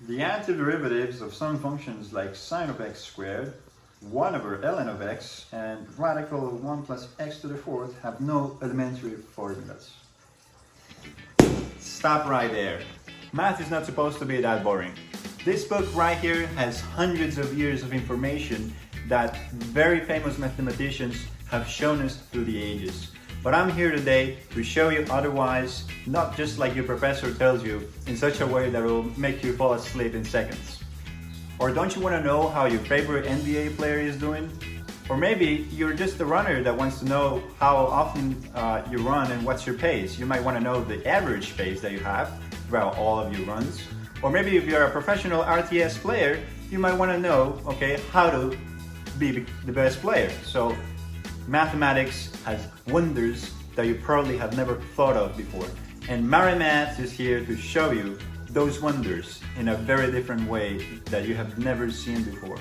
The antiderivatives of some functions like sine of x squared, 1 over ln of x, and radical of 1 plus x to the fourth have no elementary formulas. Stop right there. Math is not supposed to be that boring. This book right here has hundreds of years of information that very famous mathematicians have shown us through the ages. But I'm here today to show you otherwise, not just like your professor tells you, in such a way that will make you fall asleep in seconds. Or don't you want to know how your favorite NBA player is doing? Or maybe you're just a runner that wants to know how often you run and what's your pace. You might want to know the average pace that you have throughout all of your runs. Or maybe if you're a professional RTS player, you might want to know, okay, how to be the best player. So mathematics has wonders that you probably have never thought of before. And Marin Maths is here to show you those wonders in a very different way that you have never seen before.